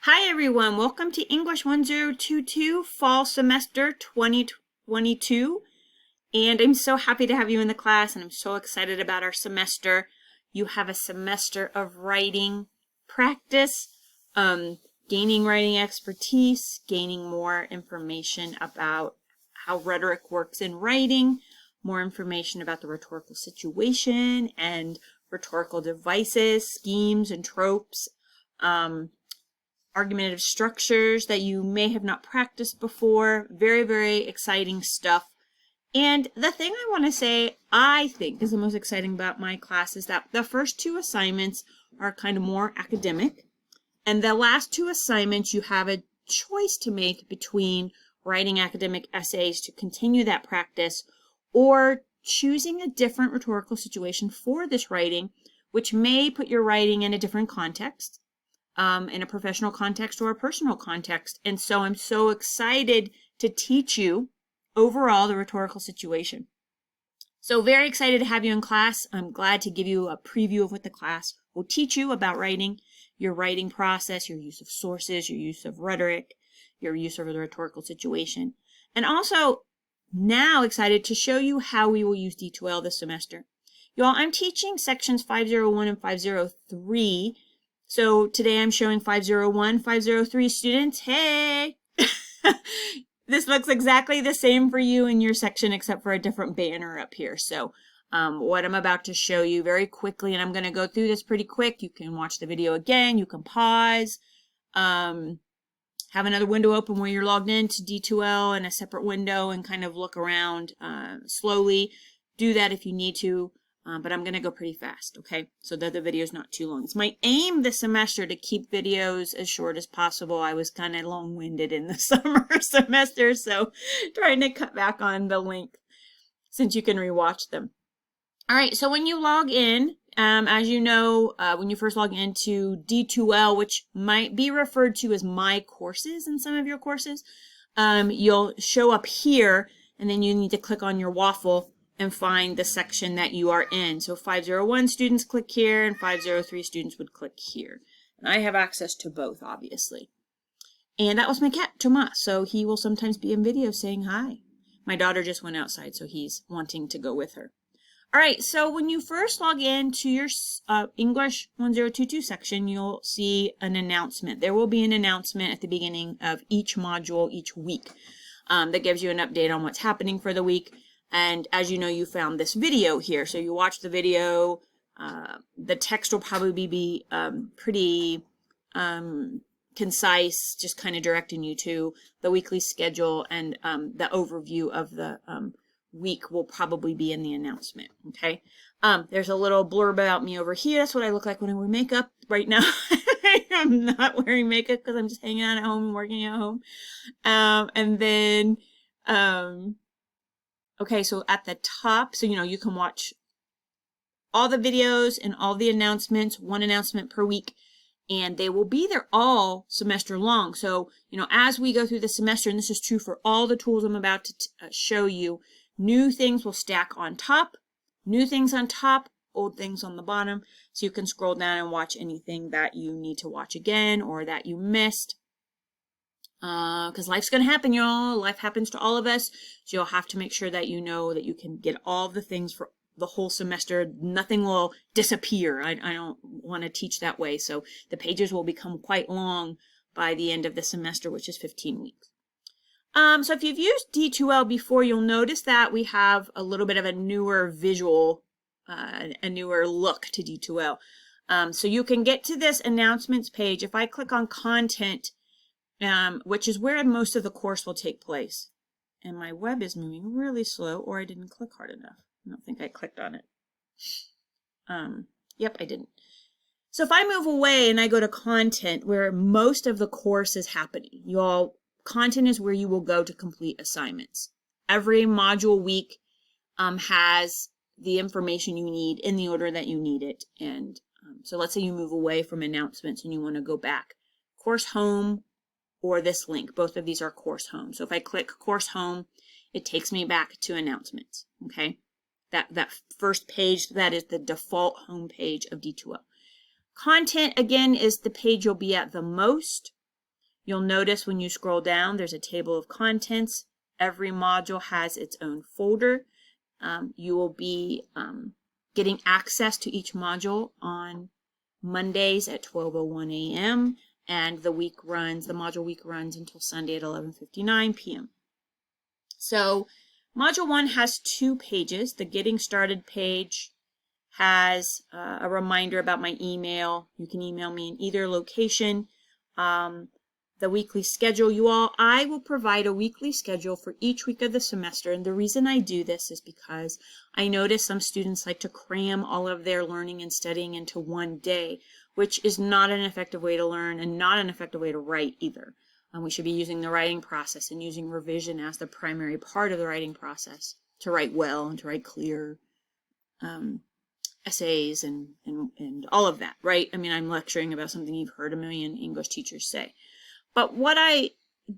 Hi everyone, welcome to English 1022 Fall Semester 2022. And I'm so happy to have you in the class and I'm so excited about our semester. You have a semester of writing practice, gaining writing expertise, gaining more information about how rhetoric works in writing, more information about the rhetorical situation and rhetorical devices, schemes, and tropes. Argumentative structures that you may have not practiced before. Very, very exciting stuff. And the thing I want to say, I think is the most exciting about my class is that the first two assignments are kind of more academic. And the last two assignments, you have a choice to make between writing academic essays to continue that practice or choosing a different rhetorical situation for this writing, which may put your writing in a different context. In a professional context or a personal context. And so I'm so excited to teach you overall the rhetorical situation. So very excited to have you in class. I'm glad to give you a preview of what the class will teach you about writing, your writing process, your use of sources, your use of rhetoric, your use of the rhetorical situation. And also now excited to show you how we will use D2L this semester. Y'all, I'm teaching sections 501 and 503. So today I'm showing 501, 503 students. Hey! This looks exactly the same for you in your section except for a different banner up here. So what I'm about to show you very quickly, and I'm going to go through this pretty quick. You can watch the video again. You can pause. Have another window open where you're logged into D2L and a separate window and kind of look around slowly. Do that if you need to. But I'm going to go pretty fast, okay? So that the video is not too long. It's my aim this semester to keep videos as short as possible. I was kind of long-winded in the summer semester, so trying to cut back on the length since you can rewatch them. All right, so when you log in, as you know, when you first log into D2L, which might be referred to as My Courses in some of your courses, you'll show up here, and then you need to click on your waffle and find the section that you are in. So 501 students click here and 503 students would click here. And I have access to both, obviously. And that was my cat, Tomas. So he will sometimes be in video saying hi. My daughter just went outside, so he's wanting to go with her. All right, so when you first log into your English 1022 section, you'll see an announcement. There will be an announcement at the beginning of each module each week that gives you an update on what's happening for the week. And as you know, you found this video here. So you watch the video. The text will probably be pretty concise, just kind of directing you to the weekly schedule, and the overview of the week will probably be in the announcement, okay? There's a little blurb about me over here. That's what I look like when I wear makeup. Right now, I'm not wearing makeup because I'm just hanging out at home and working at home. And then... okay, so at the top, so you can watch all the videos and all the announcements, one announcement per week, and they will be there all semester long. So, as we go through the semester, and this is true for all the tools I'm about to show you, new things will stack on top, new things on top, old things on the bottom, so you can scroll down and watch anything that you need to watch again or that you missed. Because life's going to happen, y'all. Life happens to all of us. So you'll have to make sure that you know that you can get all of the things for the whole semester. Nothing will disappear. I don't want to teach that way. So the pages will become quite long by the end of the semester, which is 15 weeks. So if you've used D2L before, you'll notice that we have a little bit of a newer visual, a newer look to D2L. So you can get to this announcements page. If I click on content, which is where most of the course will take place. And my web is moving really slow, or I didn't click hard enough. I don't think I clicked on it. Yep, I didn't. So if I move away and I go to content, where most of the course is happening, content is where you will go to complete assignments. Every module week has the information you need in the order that you need it. And so let's say you move away from announcements and you want to go back. Course home, or this link. Both of these are course home. So if I click course home, it takes me back to announcements, okay? That first page, that is the default home page of D2L. Content, again, is the page you'll be at the most. You'll notice when you scroll down, there's a table of contents. Every module has its own folder. You will be getting access to each module on Mondays at 12:01 a.m. and the module week runs until Sunday at 11:59 p.m. So Module 1 has 2 pages. The Getting Started page has a reminder about my email. You can email me in either location. The weekly schedule, I will provide a weekly schedule for each week of the semester. And the reason I do this is because I notice some students like to cram all of their learning and studying into one day, which is not an effective way to learn and not an effective way to write either. We should be using the writing process and using revision as the primary part of the writing process to write well and to write clear essays and all of that, right? I mean, I'm lecturing about something you've heard a million English teachers say. But what I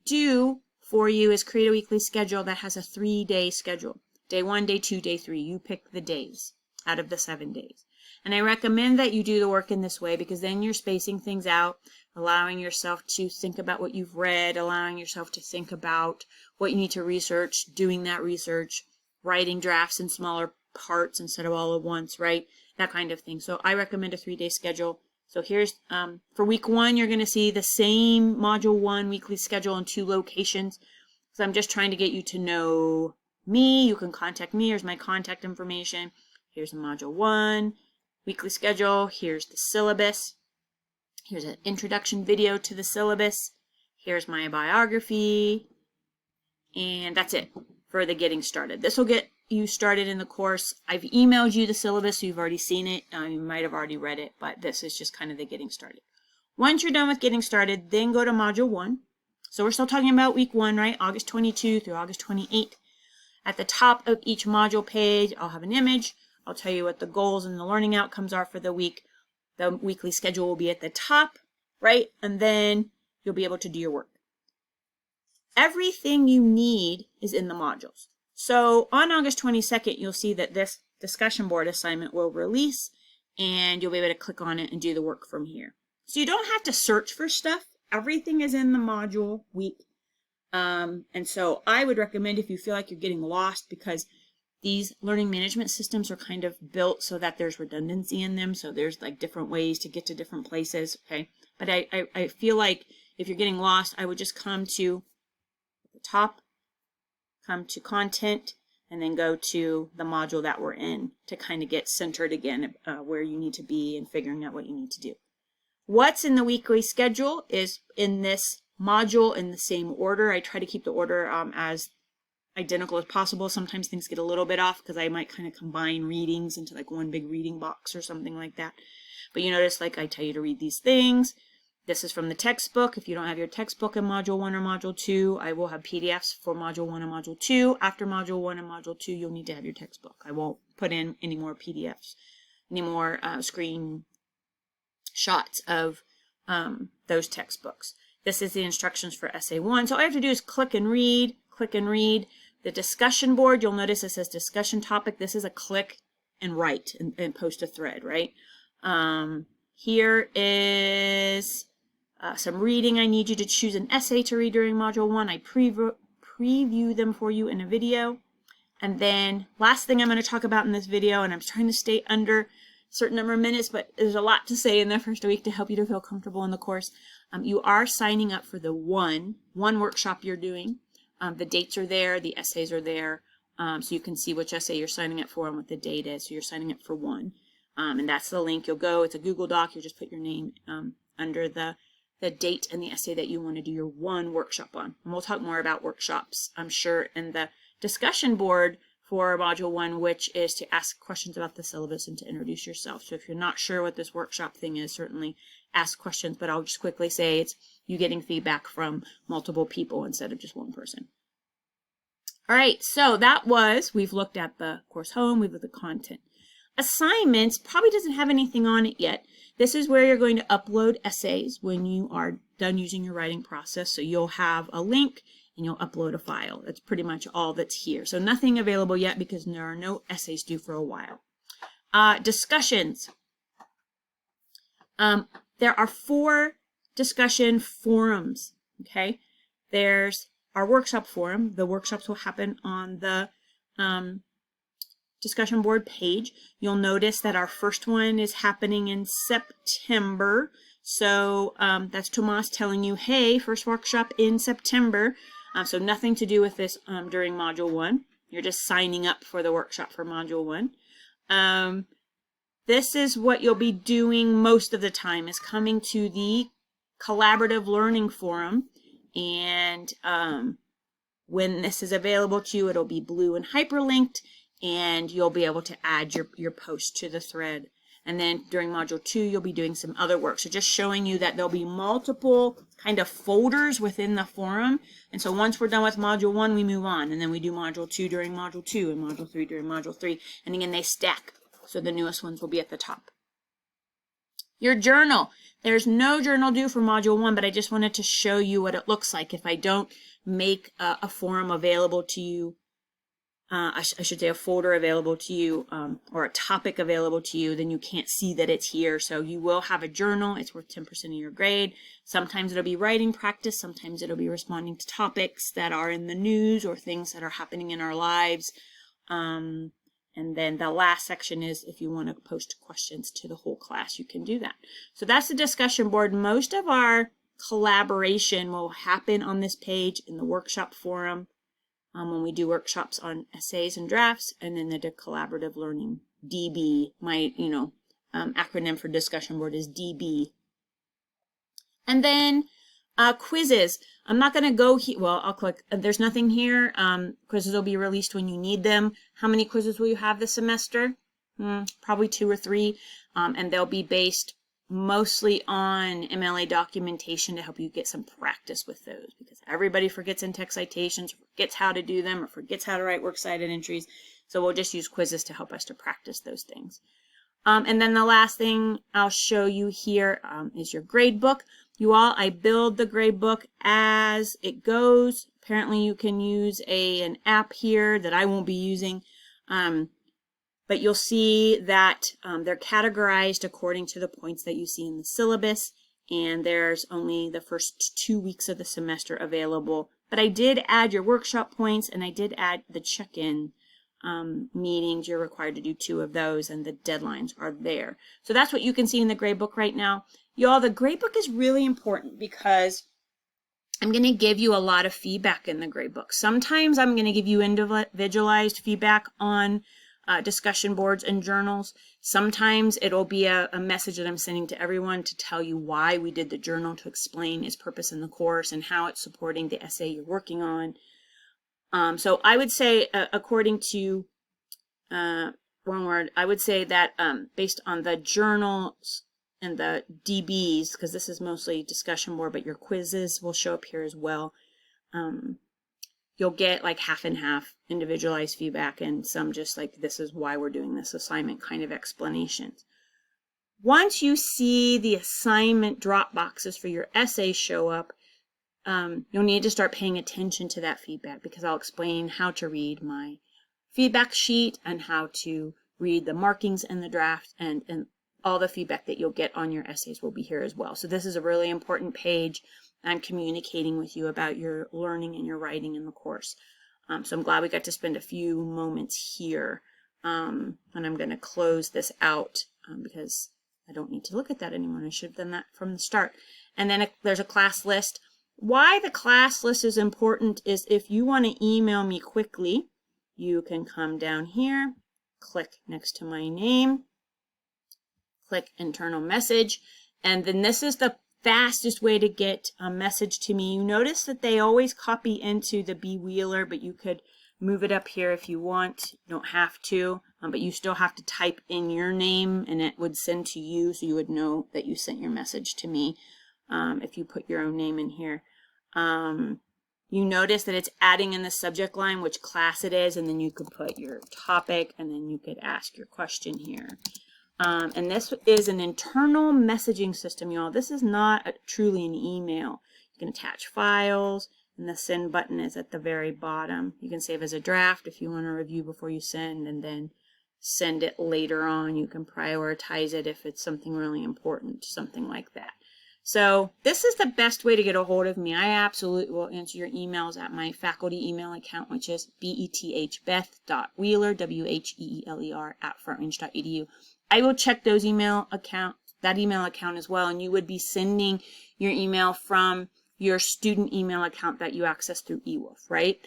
do for you is create a weekly schedule that has a 3-day schedule. Day 1, day 2, day 3. You pick the days out of the 7 days. And I recommend that you do the work in this way because then you're spacing things out, allowing yourself to think about what you've read, allowing yourself to think about what you need to research, doing that research, writing drafts in smaller parts instead of all at once, right? That kind of thing. So I recommend a 3-day schedule. So here's, for week 1, you're going to see the same Module 1 weekly schedule in 2 locations. So I'm just trying to get you to know me. You can contact me. Here's my contact information. Here's Module 1 weekly schedule. Here's the syllabus. Here's an introduction video to the syllabus. Here's my biography. And that's it for the Getting Started. This will get you started in the course. I've emailed you the syllabus, so you've already seen it. You might have already read it, but this is just kind of the Getting Started. Once you're done with Getting Started, then go to Module 1. So we're still talking about week 1, right? August 22 through August 28. At the top of each module page, I'll have an image. I'll tell you what the goals and the learning outcomes are for the week. The weekly schedule will be at the top, right? And then you'll be able to do your work. Everything you need is in the modules. So on August 22nd, you'll see that this discussion board assignment will release and you'll be able to click on it and do the work from here. So you don't have to search for stuff. Everything is in the module week. And so I would recommend if you feel like you're getting lost, because these learning management systems are kind of built so that there's redundancy in them. So there's like different ways to get to different places. Okay. But I feel like if you're getting lost, I would just come to the top, come to content, and then go to the module that we're in to kind of get centered again where you need to be and figuring out what you need to do. What's in the weekly schedule is in this module in the same order. I try to keep the order as identical as possible. Sometimes things get a little bit off because I might kind of combine readings into like one big reading box or something like that. But you notice, like, I tell you to read these things. This is from the textbook. If you don't have your textbook in Module 1 or Module 2, I will have PDFs for Module 1 and Module 2. After Module 1 and Module 2, you'll need to have your textbook. I won't put in any more PDFs, any more screen shots of those textbooks. This is the instructions for Essay 1. So all I have to do is click and read, click and read. The discussion board, you'll notice it says discussion topic. This is a click and write and post a thread, right? Here is some reading. I need you to choose an essay to read during Module 1. I preview them for you in a video. And then last thing I'm going to talk about in this video, and I'm trying to stay under a certain number of minutes, but there's a lot to say in the first week to help you to feel comfortable in the course. You are signing up for the one workshop you're doing. The dates are there, the essays are there, so you can see which essay you're signing up for and what the date is. So you're signing up for one. And that's the link. You'll go, it's a Google Doc, you'll just put your name under the date and the essay that you want to do your one workshop on. And we'll talk more about workshops, I'm sure, in the discussion board for Module 1, which is to ask questions about the syllabus and to introduce yourself. So if you're not sure what this workshop thing is, certainly ask questions, but I'll just quickly say it's you getting feedback from multiple people instead of just one person. All right, so we've looked at the course home, we've looked at the content. Assignments probably doesn't have anything on it yet. This is where you're going to upload essays when you are done using your writing process. So you'll have a link and you'll upload a file. That's pretty much all that's here. So nothing available yet because there are no essays due for a while. Discussions. There are 4 discussion forums Okay, there's our workshop forum. The workshops will happen on the discussion board page. You'll notice that our first one is happening in September. So that's Tomas telling you, hey, first workshop in September. So nothing to do with this during Module 1. You're just signing up for the workshop for Module 1. This is what you'll be doing most of the time, is coming to the Collaborative Learning Forum. And when this is available to you, it'll be blue and hyperlinked, and you'll be able to add your post to the thread. And then during Module 2, you'll be doing some other work. So just showing you that there'll be multiple kind of folders within the forum. And so once we're done with Module 1, we move on. And then we do Module 2 during Module 2 and Module 3 during Module 3. And again, they stack. So the newest ones will be at the top. Your journal. There's no journal due for Module 1, but I just wanted to show you what it looks like if I don't make a forum available to you. I should say a folder available to you, or a topic available to you, then you can't see that it's here. So you will have a journal. It's worth 10% of your grade. Sometimes it'll be writing practice. Sometimes it'll be responding to topics that are in the news or things that are happening in our lives. And then the last section is if you want to post questions to the whole class, you can do that. So that's the discussion board. Most of our collaboration will happen on this page in the workshop forum. When we do workshops on essays and drafts, and then the collaborative learning, DB, my acronym for discussion board is DB. And then quizzes. I'm not going to go here. Well, I'll click. There's nothing here. Quizzes will be released when you need them. How many quizzes will you have this semester? Probably 2 or 3, and they'll be based mostly on MLA documentation to help you get some practice with those, because everybody forgets in-text citations, forgets how to do them, or forgets how to write works cited entries. So we'll just use quizzes to help us to practice those things. And then the last thing I'll show you here is your gradebook. You all, I build the gradebook as it goes. Apparently you can use an app here that I won't be using. But you'll see that they're categorized according to the points that you see in the syllabus, and there's only the first 2 weeks of the semester available. But I did add your workshop points, and I did add the check-in meetings. You're required to do 2 of those, and the deadlines are there. So that's what you can see in the gradebook right now. Y'all, the gradebook is really important because I'm going to give you a lot of feedback in the gradebook. Sometimes I'm going to give you individualized feedback on discussion boards and journals. Sometimes it'll be a message that I'm sending to everyone to tell you why we did the journal, to explain its purpose in the course and how it's supporting the essay you're working on. So I would say, according to I would say that based on the journals and the DBs, because this is mostly discussion board, but your quizzes will show up here as well. You'll get like half and half individualized feedback, and some just like, this is why we're doing this assignment kind of explanations. Once you see the assignment drop boxes for your essay show up, you'll need to start paying attention to that feedback, because I'll explain how to read my feedback sheet and how to read the markings in the draft, and all the feedback that you'll get on your essays will be here as well. So this is a really important page. I'm communicating with you about your learning and your writing in the course. So I'm glad we got to spend a few moments here. And I'm going to close this out because I don't need to look at that anymore. I should have done that from the start. And then there's a class list. Why the class list is important is if you want to email me quickly, you can come down here, click next to my name, click internal message, and then this is the fastest way to get a message to me. You notice that they always copy into the B Wheeler, but you could move it up here if you want. You don't have to, but you still have to type in your name, and it would send to you, so you would know that you sent your message to me if you put your own name in here. You notice that it's adding in the subject line which class it is, and then you could put your topic, and then you could ask your question here. And this is an internal messaging system, y'all. This is not truly an email. You can attach files, and the send button is at the very bottom. You can save as a draft if you want to review before you send, and then send it later on. You can prioritize it if it's something really important, something like that. So this is the best way to get a hold of me. I absolutely will answer your emails at my faculty email account, which is beth.wheeler, WHEELER, @frontrange.edu. I will check that email account as well, and you would be sending your email from your student email account that you access through eWolf, right?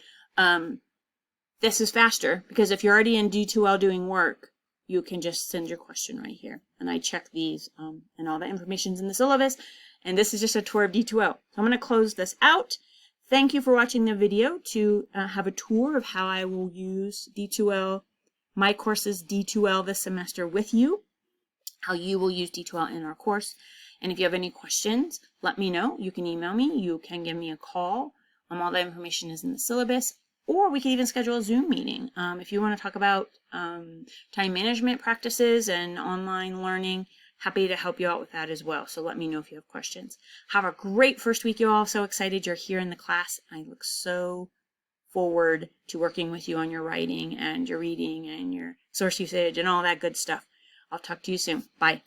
This is faster because if you're already in D2L doing work, you can just send your question right here. And I check these and all the information's in the syllabus. And this is just a tour of D2L. So I'm going to close this out. Thank you for watching the video to have a tour of how I will use D2L, my courses D2L this semester with you, how you will use D2L in our course. And if you have any questions, let me know. You can email me. You can give me a call. All the information is in the syllabus. Or we can even schedule a Zoom meeting. If you want to talk about time management practices and online learning, happy to help you out with that as well. So let me know if you have questions. Have a great first week, you all. So excited you're here in the class. I look so forward to working with you on your writing and your reading and your source usage and all that good stuff. I'll talk to you soon. Bye.